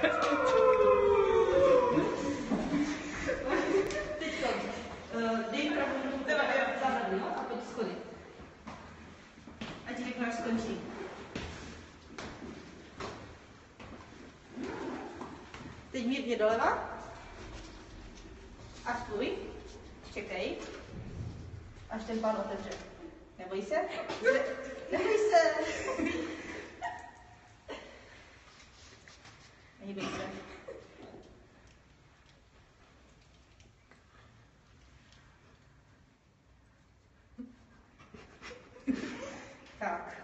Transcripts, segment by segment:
Teď dej pravou ruku za no? A pojď schody. A ti řeknu, až skončí. Teď mírně doleva. A stůj. Čekej. Až ten pán otevře. Neboj se? Neboj se! Neboj se. Tak.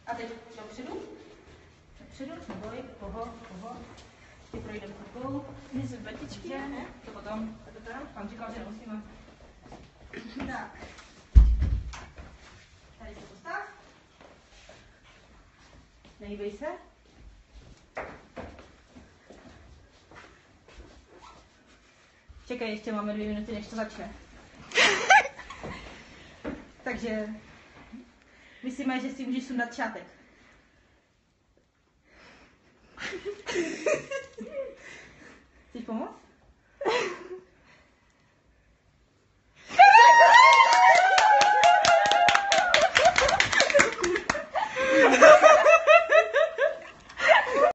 A teď dopředu. Dopředu, neboj, poho. Teď projdeme rukou. Mezi betičky, ne? To potom. Pan říkal, že nemusíme. Tak. Tady se postav. Nehýbej se. Čekej, ještě máme 2 minuty, než to začne. Takže myslíme, že si můžeš sundat šátek.